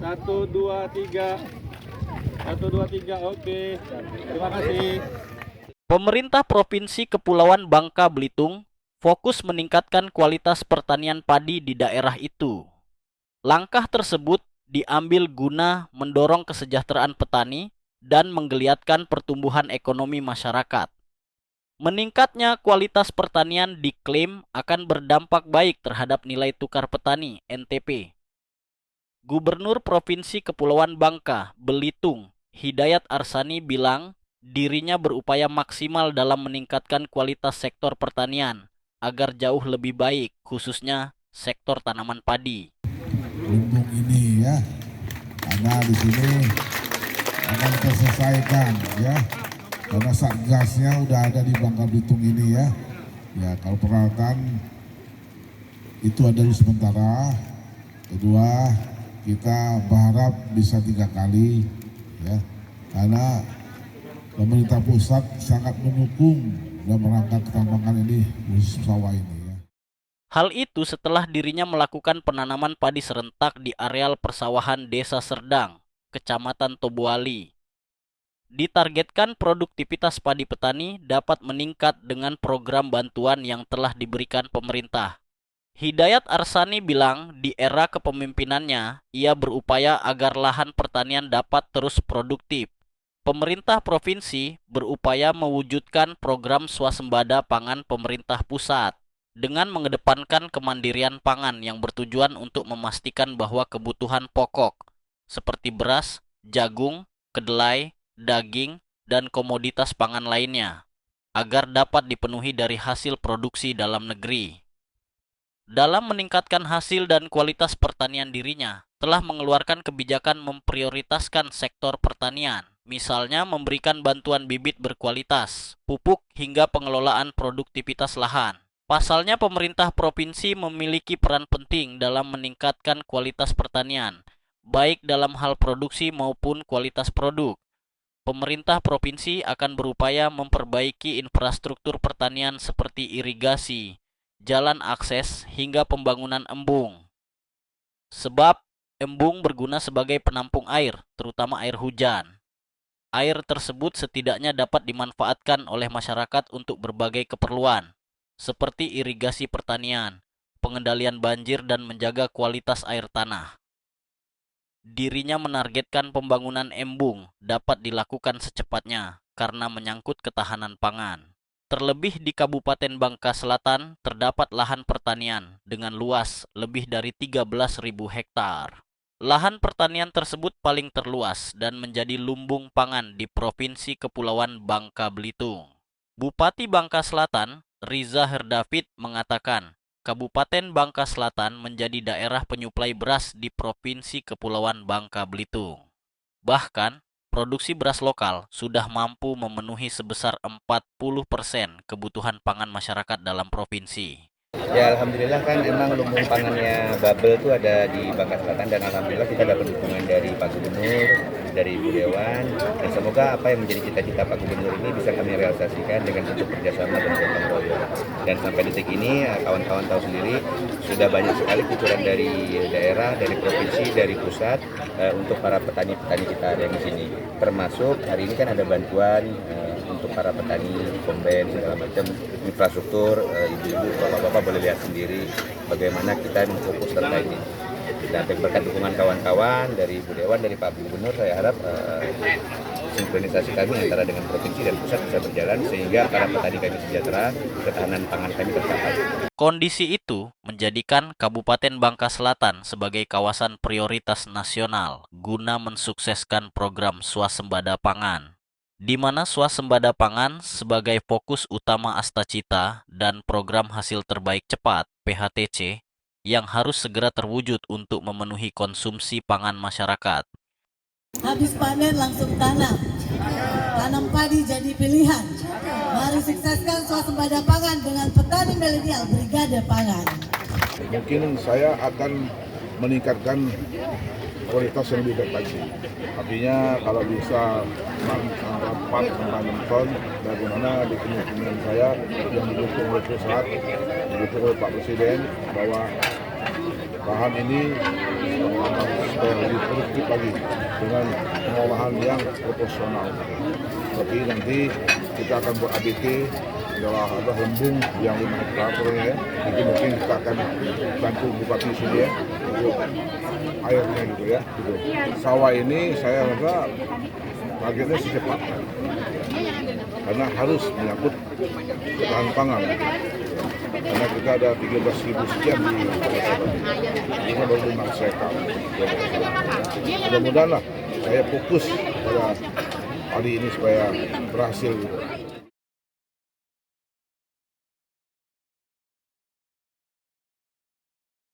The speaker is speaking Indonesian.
Satu, dua, tiga. Satu, dua, tiga. Oke. Terima kasih. Pemerintah Provinsi Kepulauan Bangka Belitung fokus meningkatkan kualitas pertanian padi di daerah itu. Langkah tersebut diambil guna mendorong kesejahteraan petani dan menggeliatkan pertumbuhan ekonomi masyarakat. Meningkatnya kualitas pertanian diklaim akan berdampak baik terhadap nilai tukar petani (NTP). Gubernur Provinsi Kepulauan Bangka Belitung, Hidayat Arsani bilang dirinya berupaya maksimal dalam meningkatkan kualitas sektor pertanian agar jauh lebih baik, khususnya sektor tanaman padi. Lumbung ini ya, karena di sini akan terselesaikan ya, karena satgasnya udah ada di Bangka Belitung ini ya. Ya kalau peralatan itu ada di sementara. Kedua, kita berharap bisa 3 kali ya, karena pemerintah pusat sangat mendukung dalam rangka ketambangan ini, khusus sawah ini ya. Hal itu setelah dirinya melakukan penanaman padi serentak di areal persawahan Desa Serdang, Kecamatan Tobuali. Ditargetkan produktivitas padi petani dapat meningkat dengan program bantuan yang telah diberikan pemerintah. Hidayat Arsani bilang di era kepemimpinannya, ia berupaya agar lahan pertanian dapat terus produktif. Pemerintah provinsi berupaya mewujudkan program swasembada pangan pemerintah pusat dengan mengedepankan kemandirian pangan yang bertujuan untuk memastikan bahwa kebutuhan pokok seperti beras, jagung, kedelai, daging, dan komoditas pangan lainnya agar dapat dipenuhi dari hasil produksi dalam negeri. Dalam meningkatkan hasil dan kualitas pertanian dirinya, telah mengeluarkan kebijakan memprioritaskan sektor pertanian, misalnya memberikan bantuan bibit berkualitas, pupuk, hingga pengelolaan produktivitas lahan. Pasalnya pemerintah provinsi memiliki peran penting dalam meningkatkan kualitas pertanian, baik dalam hal produksi maupun kualitas produk. Pemerintah provinsi akan berupaya memperbaiki infrastruktur pertanian seperti irigasi, jalan akses, hingga pembangunan embung. Sebab embung berguna sebagai penampung air, terutama air hujan. Air tersebut setidaknya dapat dimanfaatkan oleh masyarakat untuk berbagai keperluan, seperti irigasi pertanian, pengendalian banjir, dan menjaga kualitas air tanah. Dirinya menargetkan pembangunan embung dapat dilakukan secepatnya karena menyangkut ketahanan pangan. Terlebih di Kabupaten Bangka Selatan terdapat lahan pertanian dengan luas lebih dari 13.000 hektar. Lahan pertanian tersebut paling terluas dan menjadi lumbung pangan di Provinsi Kepulauan Bangka Belitung. Bupati Bangka Selatan, Riza Herdavid, mengatakan Kabupaten Bangka Selatan menjadi daerah penyuplai beras di Provinsi Kepulauan Bangka Belitung. Bahkan, produksi beras lokal sudah mampu memenuhi sebesar 40% kebutuhan pangan masyarakat dalam provinsi. Ya alhamdulillah kan emang lumbung pangannya Babel itu ada di Bangka Selatan dan alhamdulillah kita dapat dukungan dari Pak Gubernur, dari Ibu Dewan, dan semoga apa yang menjadi cita-cita Pak Gubernur ini bisa kami realisasikan dengan bentuk kerjasama dan gotong royong. Dan sampai detik ini kawan-kawan tahu sendiri sudah banyak sekali kucuran dari daerah, dari provinsi, dari pusat untuk para petani-petani kita yang di sini. Termasuk hari ini kan ada bantuan untuk para petani, komben, segala macam infrastruktur, ibu-ibu, bapak-bapak boleh lihat sendiri bagaimana kita memfokus terkait ini. Dan berkat dukungan kawan-kawan dari Ibu Dewan, dari Pak Gubernur, saya harap sinkronisasi kami antara dengan provinsi dan pusat bisa berjalan sehingga para petani kami sejahtera, ketahanan pangan kami tercapai. Kondisi itu menjadikan Kabupaten Bangka Selatan sebagai kawasan prioritas nasional guna mensukseskan program swasembada pangan, di mana swasembada pangan sebagai fokus utama Astacita dan program hasil terbaik cepat (PHTC) yang harus segera terwujud untuk memenuhi konsumsi pangan masyarakat. Habis panen langsung tanam. Tanam padi jadi pilihan. Mari sukseskan swasembada pangan dengan petani milenial Brigade Pangan. Mungkin saya akan meningkatkan kualitas yang lebih baik lagi. Artinya kalau bisa 4-6 ton, bagaimana di kemungkinan saya yang didukung oleh pusat, didukung oleh Pak Presiden, bahwa bahan ini supaya lebih produktif lagi dengan pengolahan yang proporsional. Tapi nanti kita akan buat ABT adalah ada lembung yang 5 hektar ya. Itu mungkin kita akan bantu bupati sini ya untuk airnya gitu ya. Gitu. Sawah ini saya rasa targetnya secepatnya karena harus menyangkut ketahanan pangan. Karena kita ada 13.000 sekian di kita baru 5 hektar. Mudah-mudahan lah saya fokus pada kali ini supaya berhasil.